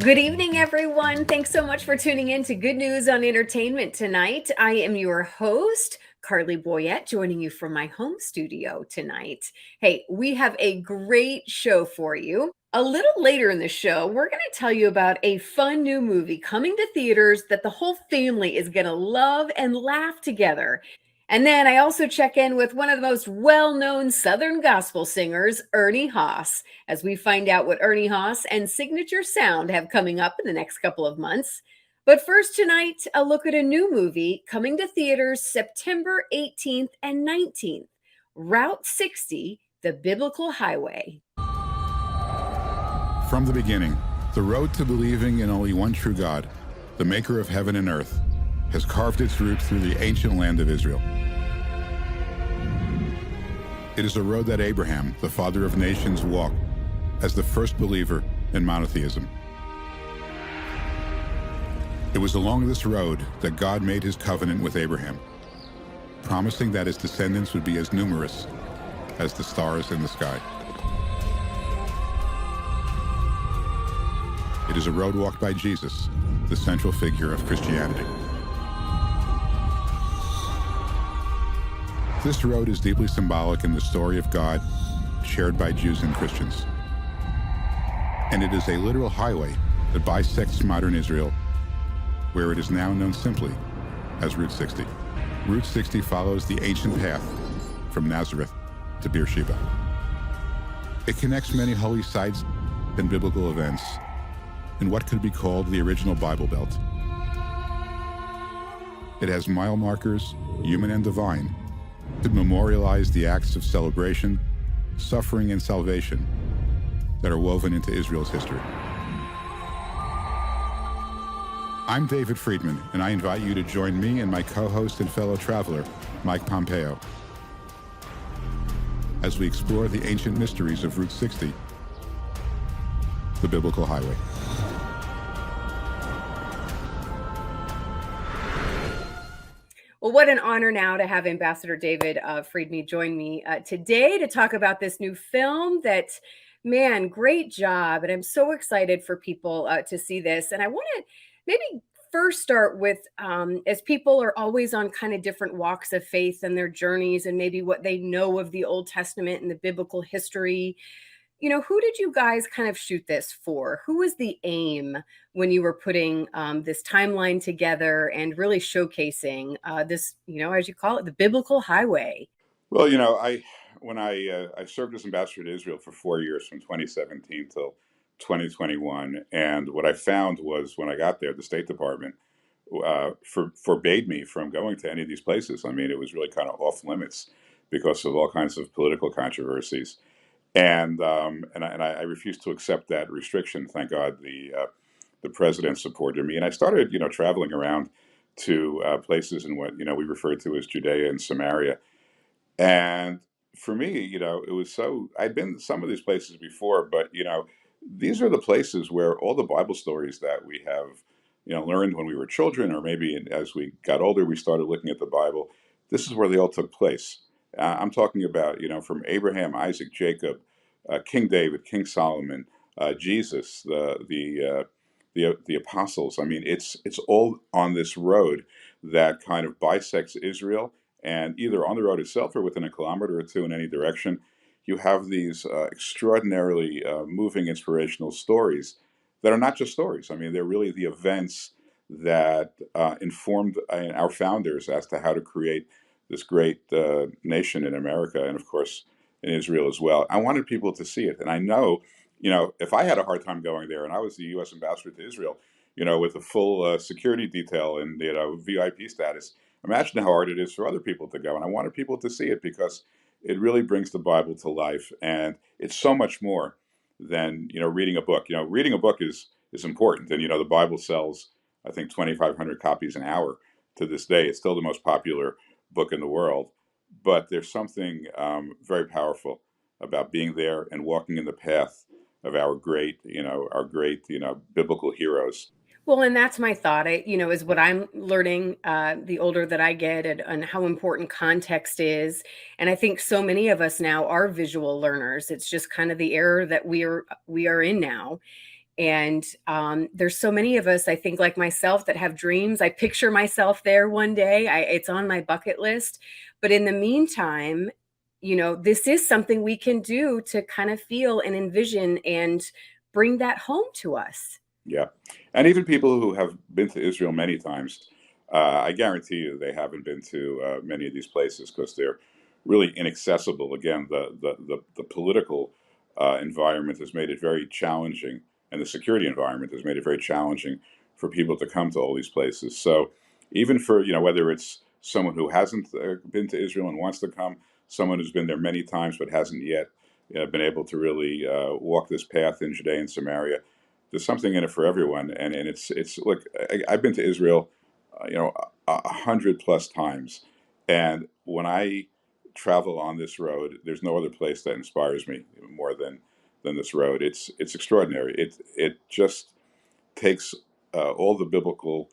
Good evening, everyone. Thanks so much for tuning in to Good News on Entertainment tonight. I am your host, Carley Boyette, joining you from my home studio tonight. Hey, we have a great show for you. A little later in the show, we're going to tell you about a fun new movie coming to theaters that the whole family is going to love and laugh together. And then I also check in with one of the most well-known Southern gospel singers, Ernie Haase, as we find out what Ernie Haase and Signature Sound have coming up in the next couple of months. But first tonight, a look at a new movie coming to theaters September 18th and 19th, Route 60, The Biblical Highway. From the beginning, the road to believing in only one true God, the maker of heaven and earth, has carved its route through the ancient land of Israel. It is a road that Abraham, the father of nations, walked as the first believer in monotheism. It was along this road that God made his covenant with Abraham, promising that his descendants would be as numerous as the stars in the sky. It is a road walked by Jesus, the central figure of Christianity. This road is deeply symbolic in the story of God shared by Jews and Christians. And it is a literal highway that bisects modern Israel, where it is now known simply as Route 60. Route 60 follows the ancient path from Nazareth to Beersheba. It connects many holy sites and biblical events in what could be called the original Bible Belt. It has mile markers, human and divine, to memorialize the acts of celebration, suffering, and salvation that are woven into Israel's history. I'm David Friedman, and I invite you to join me and my co-host and fellow traveler, Mike Pompeo, as we explore the ancient mysteries of Route 60, the Biblical Highway. Well, what an honor now to have Ambassador David Friedman join me today to talk about this new film that, man, great job. And I'm so excited for people to see this. And I want to maybe first start with, as people are always on kind of different walks of faith and their journeys and maybe what they know of the Old Testament and the biblical history, you know, who did you guys kind of shoot this for? Who was the aim when you were putting this timeline together and really showcasing this, you know, as you call it, the biblical highway? Well, when I served as ambassador to Israel for 4 years, from 2017 till 2021, and what I found was when I got there, the State Department forbade me from going to any of these places. I mean, it was really kind of off limits because of all kinds of political controversies. And I refused to accept that restriction. Thank God the president supported me, and I started traveling around to places in what we refer to as Judea and Samaria. And for me, it was so I'd been to some of these places before, but these are the places where all the Bible stories that we have learned when we were children, or maybe as we got older, we started looking at the Bible. This is where they all took place. I'm talking about, from Abraham, Isaac, Jacob, King David, King Solomon, Jesus, the apostles. I mean, it's all on this road that kind of bisects Israel, and either on the road itself or within a kilometer or two in any direction, you have these extraordinarily moving, inspirational stories that are not just stories. I mean, they're really the events that informed our founders as to how to create this great nation in America, and of course in Israel as well. I wanted people to see it, and I know, if I had a hard time going there, and I was the U.S. ambassador to Israel, with a full security detail and VIP status, imagine how hard it is for other people to go. And I wanted people to see it because it really brings the Bible to life, and it's so much more than reading a book. Reading a book is important, and the Bible sells, I think, 2,500 copies an hour to this day. It's still the most popular book in the world, but there's something very powerful about being there and walking in the path of our great biblical heroes. Well, and that's my thought, is what I'm learning the older that I get, and how important context is. And I think so many of us now are visual learners. It's just kind of the era that we are in now. And there's so many of us, I think, like myself, that have dreams. I picture myself there one day. It's on my bucket list. But in the meantime, this is something we can do to kind of feel and envision and bring that home to us. Yeah, and even people who have been to Israel many times, I guarantee you they haven't been to many of these places because they're really inaccessible. Again, the political environment has made it very challenging, and the security environment has made it very challenging for people to come to all these places. So, even for whether it's someone who hasn't been to Israel and wants to come, someone who's been there many times but hasn't yet been able to really walk this path in Judea and Samaria, there's something in it for everyone, and it's look. I've been to Israel, 100 plus times, and when I travel on this road, there's no other place that inspires me more than this road. It's extraordinary. It just takes all the biblical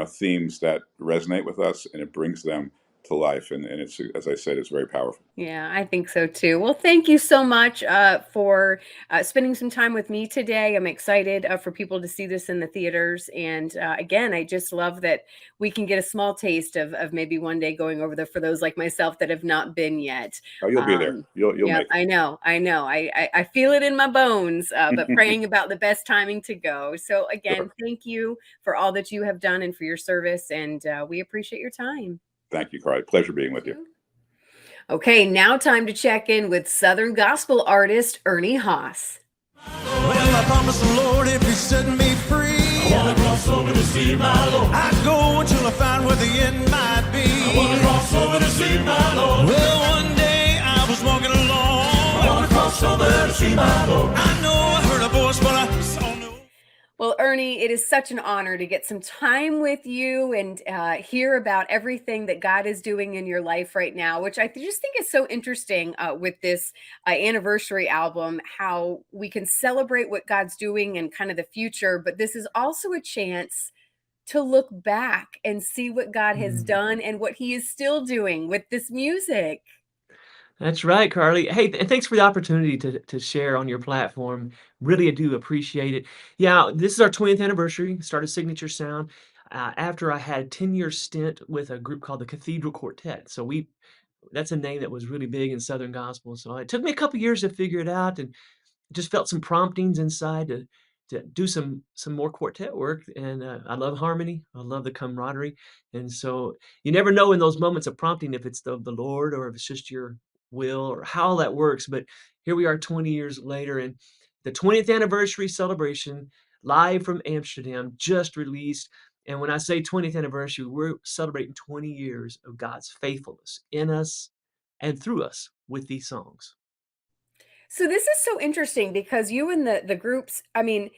themes that resonate with us, and it brings them to life, and it's, as I said, it's very powerful. Yeah, I think so too. Well, thank you so much for spending some time with me today. I'm excited for people to see this in the theaters. And again, I just love that we can get a small taste of maybe one day going over there for those like myself that have not been yet. Oh, you'll be there. You'll Yep, make it. I know. I feel it in my bones, but praying about the best timing to go. So again, Sure. thank you for all that you have done and for your service. And we appreciate your time. Thank you, Carly. Pleasure being Thank with you. you. Okay, now time to check in with Southern gospel artist Ernie Haase. Well, I promised the Lord if He set me free, I wanna cross over to see my Lord. I'd go until I find where the end might be. I wanna cross over to see my Lord. Well, one day I was walking along. I wanna cross over to see my Lord. I know I heard a voice, but I saw no. Well, Ernie, it is such an honor to get some time with you and hear about everything that God is doing in your life right now, which I just think is so interesting with this anniversary album, how we can celebrate what God's doing and kind of the future, but this is also a chance to look back and see what God has Mm. done and what He is still doing with this music. That's right, Carly. Hey, and thanks for the opportunity to share on your platform. Really, I do appreciate it. Yeah, this is our 20th anniversary. Started Signature Sound after I had a 10-year stint with a group called the Cathedral Quartet. So that's a name that was really big in Southern gospel. So it took me a couple years to figure it out, and just felt some promptings inside to do some more quartet work, and I love harmony. I love the camaraderie, and so you never know in those moments of prompting if it's the Lord or if it's just your will or how that works. But here we are 20 years later, and the 20th anniversary celebration live from Amsterdam just released. And when I say 20th anniversary, we're celebrating 20 years of God's faithfulness in us and through us with these songs. So this is so interesting because you and the groups, I mean,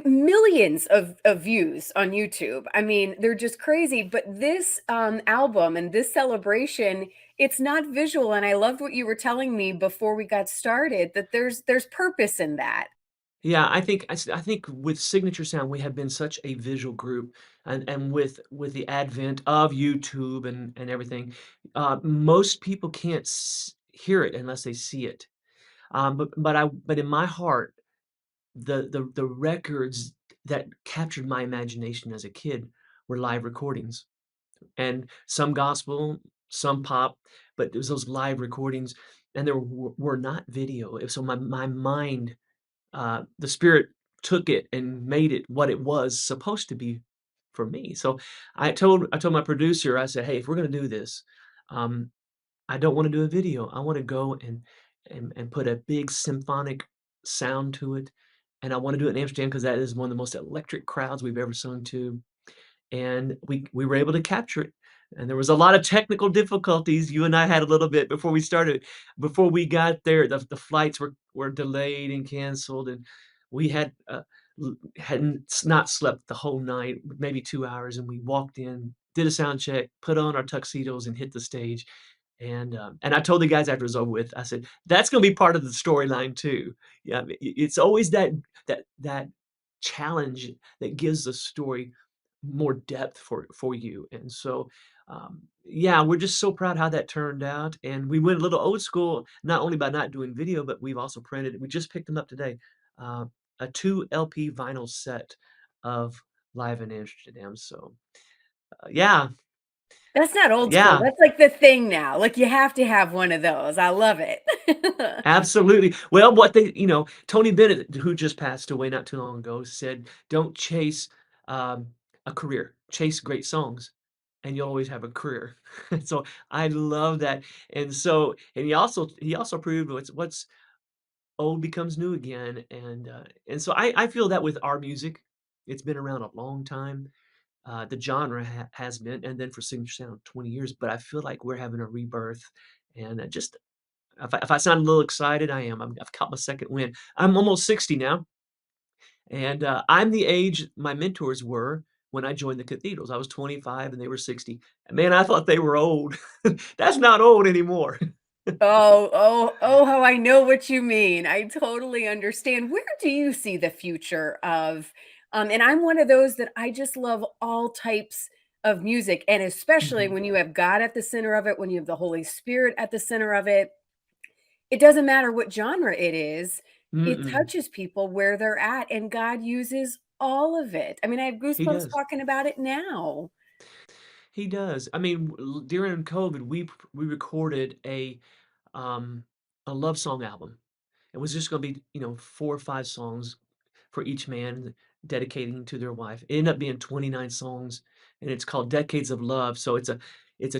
millions of views on YouTube. I mean, they're just crazy. But this album and this celebration, it's not visual. And I loved what you were telling me before we got started that there's purpose in that. Yeah, I think with Signature Sound, we have been such a visual group, and with the advent of YouTube and everything, most people can't hear it unless they see it. But in my heart, the records that captured my imagination as a kid were live recordings, and some gospel, some pop, but it was those live recordings, and there were not video. So my mind the spirit took it and made it what it was supposed to be for me. So I told my producer, I said, "Hey, if we're gonna do this, um, I don't want to do a video. I want to go and put a big symphonic sound to it, and I want to do it in Amsterdam because that is one of the most electric crowds we've ever sung to." And we were able to capture it. And there was a lot of technical difficulties. You and I had a little bit before we started. Before we got there, the flights were delayed and canceled, and we hadn't not slept the whole night, maybe 2 hours, and we walked in, did a sound check, put on our tuxedos, and hit the stage. And I told the guys after it was over with, I said, "That's gonna be part of the storyline too." Yeah, it's always that challenge that gives the story more depth for you. And so, yeah, we're just so proud how that turned out. And we went a little old school, not only by not doing video, but we've also printed. We just picked them up today. a 2 LP vinyl set of Live in Amsterdam. So, yeah, That's not old school. yeah. That's like the thing now. Like you have to have one of those. I love it. Absolutely. Well, what they Tony Bennett, who just passed away not too long ago, said, "Don't chase, um, a career. Chase great songs, and you'll always have a career." So, I love that, and he also proved what's old becomes new again, and so I feel that with our music. It's been around a long time. The genre has been, and then for Signature Sound, 20 years, but I feel like we're having a rebirth, and, just if I sound a little excited, I am. I've caught my second win. I'm almost 60 now, and, I'm the age my mentors were when I joined the cathedrals. I was 25 and they were 60. And man, I thought they were old. That's not old anymore. Oh, how I know what you mean. I totally understand. Where do you see the future of and I'm one of those that I just love all types of music, and especially Mhm. when you have God at the center of it, when you have the Holy Spirit at the center of it. It doesn't matter what genre it is. It Mm-mm. touches people where they're at, and God uses all of it. I mean, I have He goosebumps does. talking about it now. He does. I mean, during COVID, we recorded um, a love song album. It was just gonna be, 4 or 5 songs for each man dedicating to their wife. It ended up being 29 songs, and it's called Decades of Love. So it's a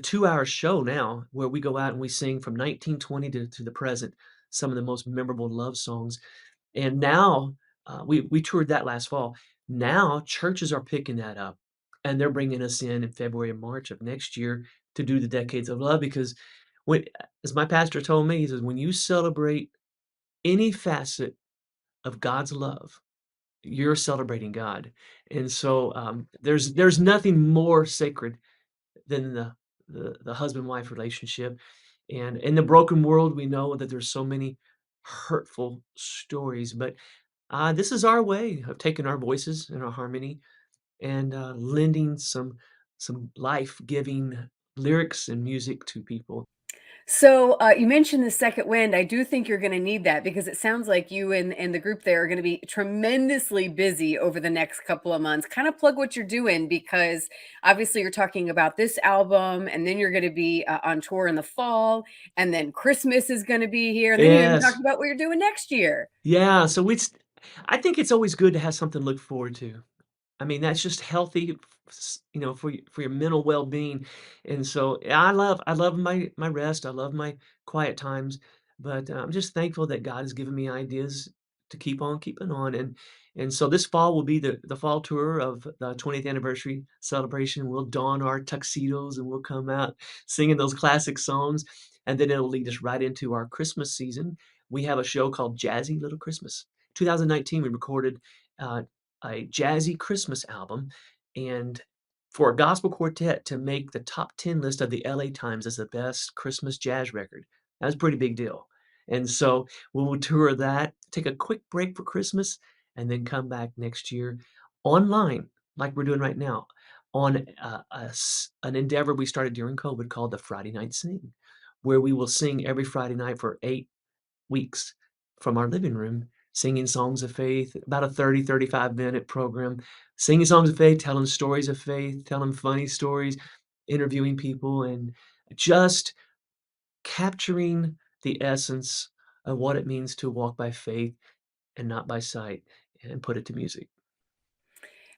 2-hour show now where we go out and we sing from 1920 to the present, some of the most memorable love songs. And now, we toured that last fall. Now churches are picking that up, and they're bringing us in February and March of next year to do the Decades of Love because when as my pastor told me, he says, "When you celebrate any facet of God's love, you're celebrating God." And so, there's nothing more sacred than the husband-wife relationship. And in the broken world, we know that there's so many hurtful stories, but, this is our way of taking our voices and our harmony and, lending some life-giving lyrics and music to people. So, you mentioned the second wind. I do think you're gonna need that because it sounds like you and the group there are gonna be tremendously busy over the next couple of months. Kinda plug what you're doing because obviously you're talking about this album, and then you're gonna be, on tour in the fall, and then Christmas is gonna be here, and then you even talked Yes. about what you're doing next year. Yeah, so I think it's always good to have something to look forward to. I mean, that's just healthy, for your mental well-being, and so, yeah, I love my rest, I love my quiet times, but, I'm just thankful that God has given me ideas to keep on keeping on, and so this fall will be the fall tour of the 20th anniversary celebration. We'll don our tuxedos, and we'll come out singing those classic songs, and then it'll lead us right into our Christmas season. We have a show called Jazzy Little Christmas. 2019, we recorded, uh, a jazzy Christmas album, and for a gospel quartet to make the top 10 list of the LA Times as the best Christmas jazz record, that was a pretty big deal. And so we will tour that, take a quick break for Christmas, and then come back next year online, like we're doing right now, on an endeavor we started during COVID called the Friday Night Sing, where we will sing every Friday night for 8 weeks from our living room, singing songs of faith, about a 35-minute program, singing songs of faith, telling stories of faith, telling funny stories, interviewing people, and just capturing the essence of what it means to walk by faith and not by sight and put it to music.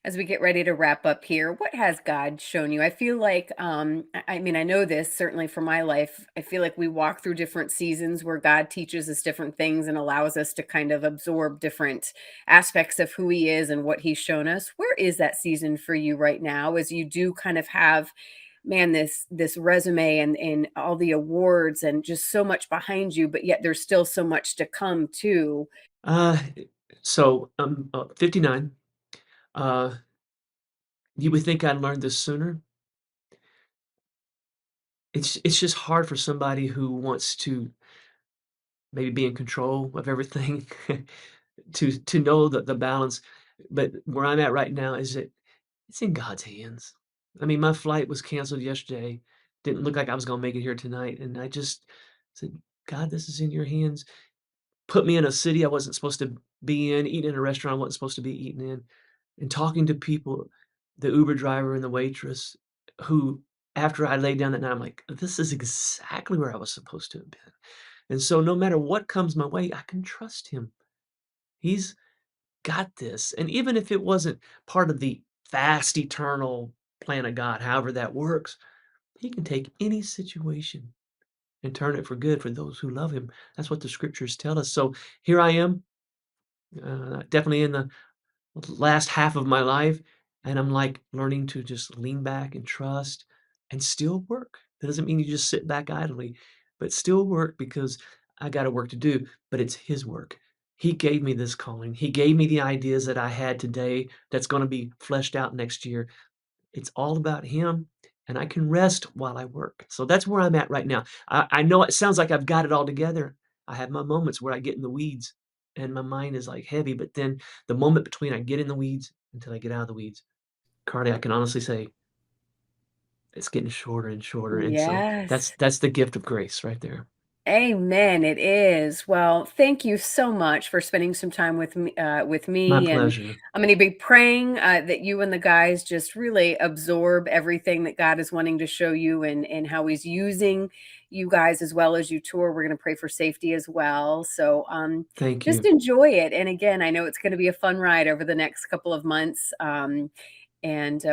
As we get ready to wrap up here, what has God shown you? I feel like, I mean, I know this certainly for my life. I feel like we walk through different seasons where God teaches us different things and allows us to kind of absorb different aspects of who He is and what He's shown us. Where is that season for you right now as you do kind of have, man, this resume and all the awards and just so much behind you, but yet there's still so much to come too. Uh, so, 59. Uh, you would think I'd learned this sooner. It's just hard for somebody who wants to maybe be in control of everything to know the balance, but where I'm at right now is that it's in God's hands. I mean, my flight was canceled yesterday, didn't look like I was gonna make it here tonight, and I just said, "God, this is in your hands." Put me in a city I wasn't supposed to be in, eating in a restaurant I wasn't supposed to be eating in, and talking to people, the Uber driver and the waitress, who after I laid down that night, I'm like, this is exactly where I was supposed to have been. And so no matter what comes my way, I can trust him. He's got this. And even if it wasn't part of the vast eternal plan of God, however that works, he can take any situation and turn it for good for those who love him. That's what the scriptures tell us. So here I am, definitely in the last half of my life, and I'm like learning to just lean back and trust and still work. That doesn't mean you just sit back idly, but still work because I got a work to do, but it's his work. He gave me this calling. He gave me the ideas that I had today that's going to be fleshed out next year. It's all about him, and I can rest while I work. So that's where I'm at right now. I know it sounds like I've got it all together. I have my moments where I get in the weeds and my mind is like heavy, but then the moment between I get in the weeds until I get out of the weeds, Carly, I can honestly say it's getting shorter and shorter. And so Yes. that's the gift of grace right there. Amen. It is. Well, thank you so much for spending some time with me. My And pleasure. I'm going to be praying that you and the guys just really absorb everything that God is wanting to show you, and how He's using you guys as well as you tour. We're going to pray for safety as well. So Thank just you. enjoy it. And again, I know it's going to be a fun ride over the next couple of months. And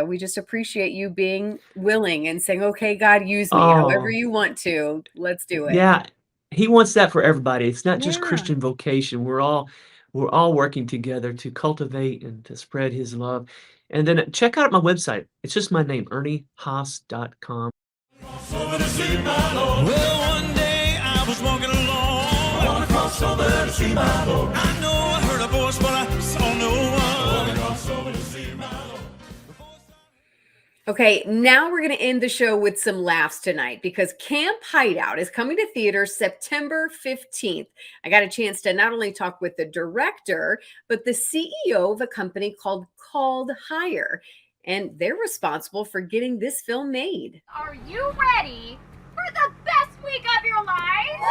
we just appreciate you being willing and saying, okay, God, use me however Oh, you want to. Let's do it. yeah. He wants that for everybody. It's not just Yeah. Christian vocation. We're all working together to cultivate and to spread his love. And then check out my website. It's just my name, erniehaase.com. Over to see my Lord. Well, one day I was walking along. I wanna cross over to see my Lord. I know I heard a voice, but I saw no one. I wanna cross over to see my Lord. Okay, now we're going to end the show with some laughs tonight because Camp Hideout is coming to theaters September 15th. I got a chance to not only talk with the director, but the CEO of a company called Hire, and they're responsible for getting this film made. Are you ready for the best week of your life?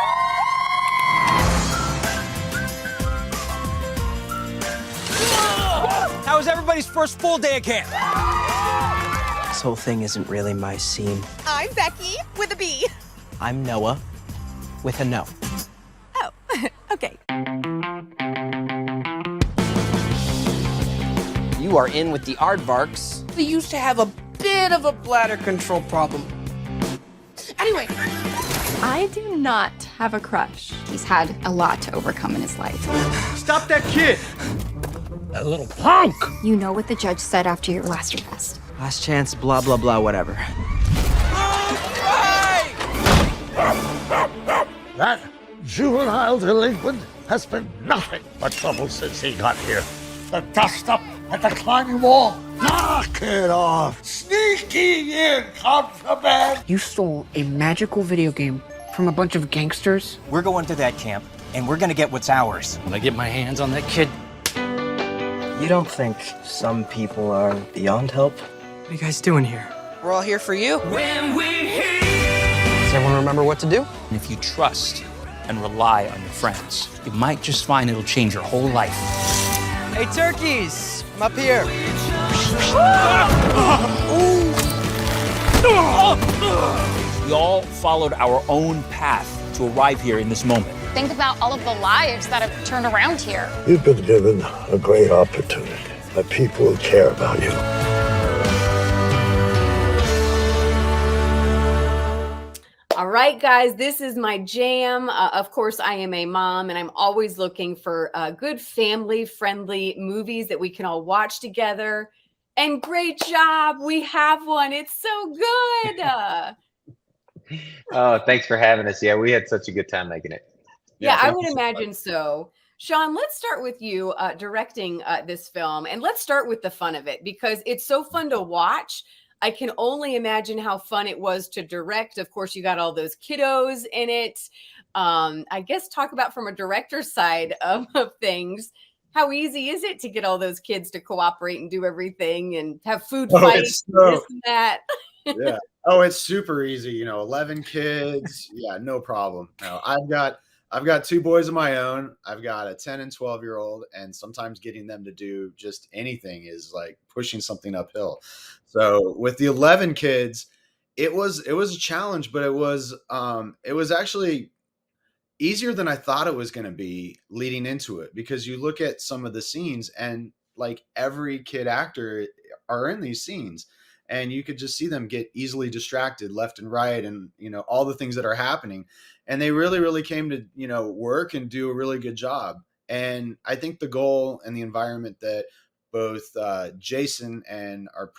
How was everybody's first full day of camp? This whole thing isn't really my scene. I'm Becky with a B. I'm Noah with a no. Oh, okay. You are in with the aardvarks. They used to have a bit of a bladder control problem. Anyway. I do not have a crush. He's had a lot to overcome in his life. Stop that kid! A little punk! You know what the judge said after your last arrest. Last chance, blah, blah, blah, whatever. That juvenile delinquent has been nothing but trouble since he got here. The dust up at the climbing wall. Knock it off. Sneaking in contraband. You stole a magical video game from a bunch of gangsters? We're going to that camp, and we're gonna get what's ours. When I get my hands on that kid. You don't think some people are beyond help? What are you guys doing here? We're all here for you. When we hear. Does everyone remember what to do? And if you trust and rely on your friends, you might just find it'll change your whole life. Hey, turkeys! I'm up here. We all followed our own path to arrive here in this moment. Think about all of the lives that have turned around here. You've been given a great opportunity by people who care about you. All right, guys, this is my jam. Of course, I am a mom, and I'm always looking for good family-friendly movies that we can all watch together. And great job, we have one. It's so good. Oh, thanks for having us. Yeah, we had such a good time making it. Yeah, I thank would you so imagine much. so. Sean, let's start with you directing this film, and let's start with the fun of it because it's so fun to watch. I can only imagine how fun it was to direct. Of course, you got all those kiddos in it. I guess talk about from a director's side of things. How easy is it to get all those kids to cooperate and do everything and have food fights, this and that? Yeah. Oh, it's super easy. 11 kids. Yeah, no problem. No, I've got I've got 2 boys of my own. I've got a 10 and 12-year-old, and sometimes getting them to do just anything is like pushing something uphill. So with the 11 kids, it was a challenge, but it was actually easier than I thought it was going to be leading into it, because you look at some of the scenes and like every kid actor are in these scenes, and you could just see them get easily distracted left and right, and all the things that are happening, and they really came to work and do a really good job. And I think the goal and the environment that both Jason and our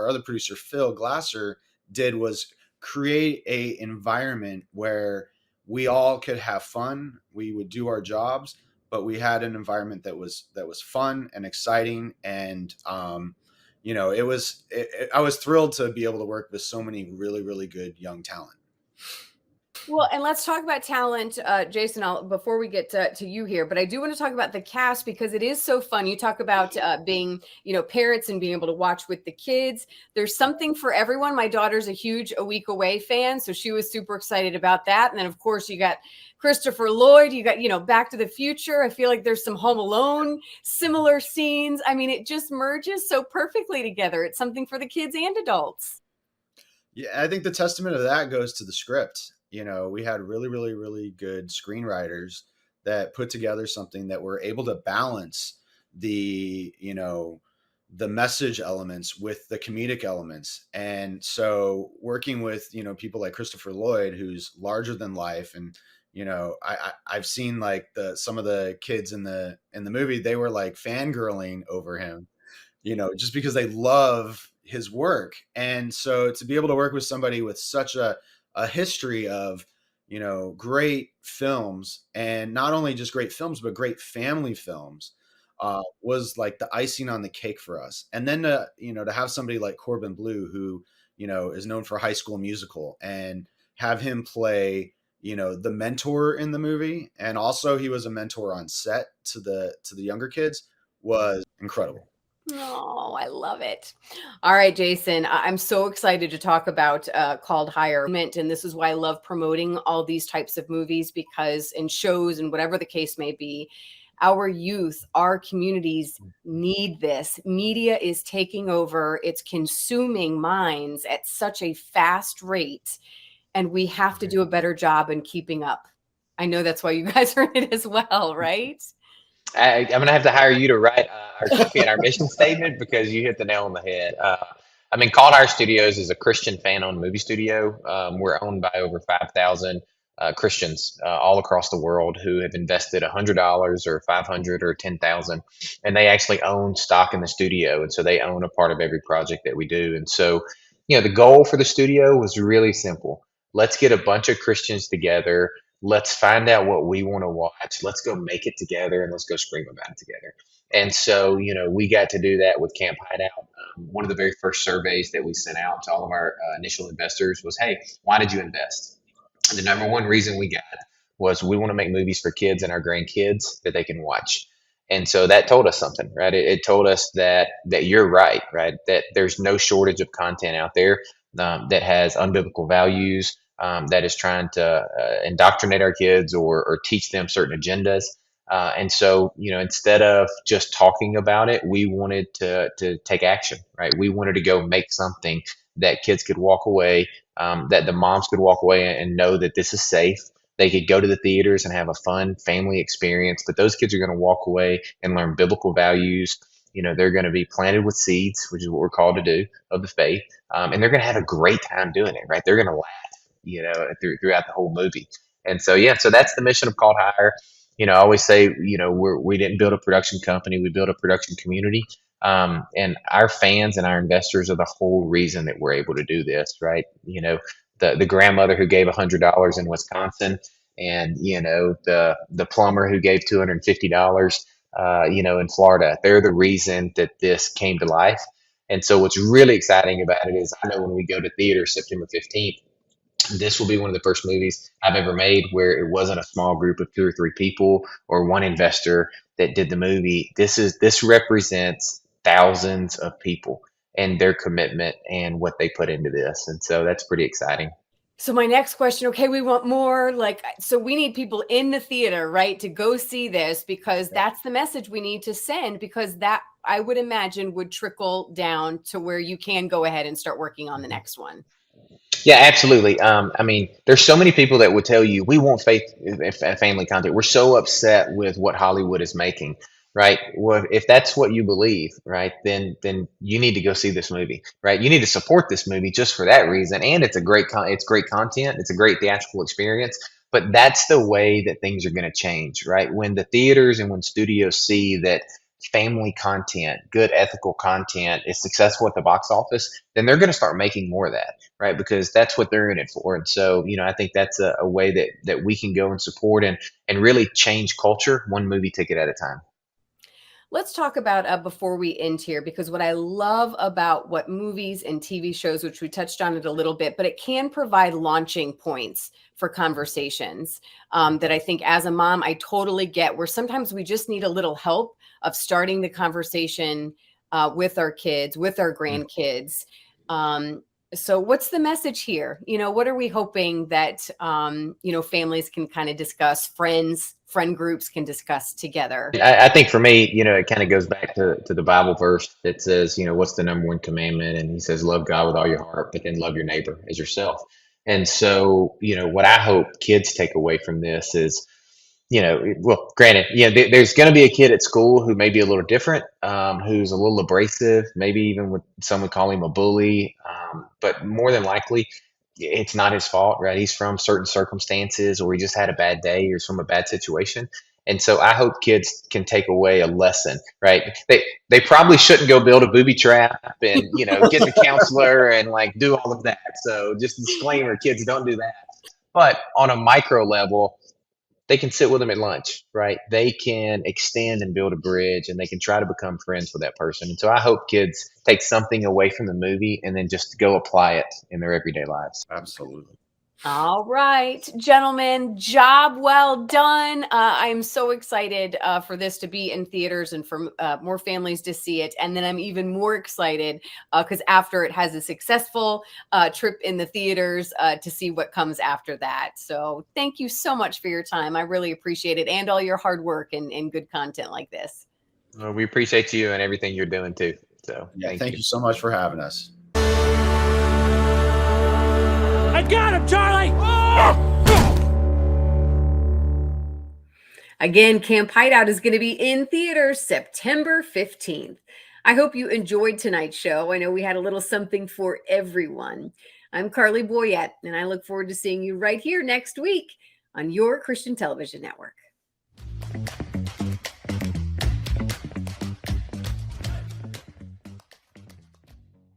other producer Phil Glasser did was create a environment where we all could have fun. We would do our jobs, but we had an environment that was fun and exciting. And, I was thrilled to be able to work with so many really good young talent. Well, and let's talk about talent, Jason, before we get to you here, but I do want to talk about the cast because it is so fun. You talk about being, parents and being able to watch with the kids. There's something for everyone. My daughter's a huge A Week Away fan, so she was super excited about that. And then, of course, you got Christopher Lloyd, you got, Back to the Future. I feel like there's some Home Alone similar scenes. I mean, it just merges so perfectly together. It's something for the kids and adults. Yeah, I think the testament of that goes to the script. We had really good screenwriters that put together something that were able to balance the message elements with the comedic elements. And so working with, people like Christopher Lloyd, who's larger than life. And, I've seen like some of the kids in the movie, they were like fangirling over him, just because they love his work. And so to be able to work with somebody with such a history of, great films, and not only just great films, but great family films, was like the icing on the cake for us. And then to have somebody like Corbin Bleu, who, is known for High School Musical, and have him play, the mentor in the movie. And also he was a mentor on set to the younger kids, was incredible. Oh, I love it. All right, Jason, I'm so excited to talk about Called Higher. And this is why I love promoting all these types of movies, because in shows and whatever the case may be, our youth, our communities need this. Media is taking over. It's consuming minds at such a fast rate, and we have to do a better job in keeping up. I know that's why you guys are in it as well, right? I'm going to have to hire you to write our copy and our mission statement, because you hit the nail on the head. Called Higher Studios is a Christian fan-owned movie studio. We're owned by over 5,000 Christians all across the world who have invested $100 or $500 or $10,000, and they actually own stock in the studio, and so they own a part of every project that we do. And so, the goal for the studio was really simple. Let's get a bunch of Christians together. Let's find out what we want to watch. Let's go make it together, and let's go scream about it together. And so, we got to do that with Camp Hideout. One of the very first surveys that we sent out to all of our initial investors was, hey, why did you invest? And the number one reason we got was we want to make movies for kids and our grandkids that they can watch. And so that told us something, right? It told us that you're right? That there's no shortage of content out there that has unbiblical values, that is trying to indoctrinate our kids or teach them certain agendas. And so, instead of just talking about it, we wanted to take action, right? We wanted to go make something that kids could walk away, that the moms could walk away and know that this is safe. They could go to the theaters and have a fun family experience, but those kids are going to walk away and learn biblical values. They're going to be planted with seeds, which is what we're called to do, of the faith. And they're going to have a great time doing it, right? They're going to laugh, throughout the whole movie. And so, so that's the mission of Called Higher. I always say, we didn't build a production company, we built a production community. And our fans and our investors are the whole reason that we're able to do this, right? The grandmother who gave $100 in Wisconsin, and, the plumber who gave $250, in Florida, they're the reason that this came to life. And so what's really exciting about it is, I know when we go to theater September 15th, this will be one of the first movies I've ever made where it wasn't a small group of 2 or 3 people or one investor that did the movie. This represents thousands of people and their commitment and what they put into this. And so that's pretty exciting. So my next question, okay, we want more, like, so we need people in the theater, right, to go see this, because that's the message we need to send, because that, I would imagine, would trickle down to where you can go ahead and start working on the next one. Yeah, absolutely. I mean, there's so many people that would tell you we want family content. We're so upset with what Hollywood is making, right? Well, if that's what you believe, right, then you need to go see this movie, right? You need to support this movie just for that reason, and it's it's great content. It's a great theatrical experience. But that's the way that things are going to change, right? When the theaters and when studios see that family content, good ethical content is successful at the box office, then they're going to start making more of that, right? Because that's what they're in it for. And so, I think that's a way that we can go and support and really change culture one movie ticket at a time. Let's talk about before we end here, because what I love about what movies and TV shows, which we touched on it a little bit, but it can provide launching points for conversations that I think as a mom, I totally get, where sometimes we just need a little help of starting the conversation with our kids, with our grandkids. So what's the message here? What are we hoping that, families can kind of discuss, friend groups can discuss together? I think for me, it kind of goes back to the Bible verse that says, what's the number one commandment? And he says, love God with all your heart, but then love your neighbor as yourself. And so, what I hope kids take away from this is, well, granted, there's going to be a kid at school who may be a little different, who's a little abrasive, maybe even with some would call him a bully. But more than likely, it's not his fault, right? He's from certain circumstances, or he just had a bad day, or from a bad situation. And so I hope kids can take away a lesson, right? They probably shouldn't go build a booby trap and, get the counselor and do all of that. So just a disclaimer, kids, don't do that. But on a micro level, they can sit with them at lunch, right? They can extend and build a bridge, and they can try to become friends with that person. And so I hope kids take something away from the movie and then just go apply it in their everyday lives. Absolutely. All right, gentlemen, job well done. I am so excited for this to be in theaters and for more families to see it. And then I'm even more excited because after it has a successful trip in the theaters to see what comes after that. So thank you so much for your time. I really appreciate it, and all your hard work and good content like this. Well, we appreciate you and everything you're doing too. So yeah, thank you so much for having us. I got him, Charlie! Again, Camp Hideout is going to be in theaters September 15th. I hope you enjoyed tonight's show. I know we had a little something for everyone. I'm Carley Boyette, and I look forward to seeing you right here next week on your Christian Television Network.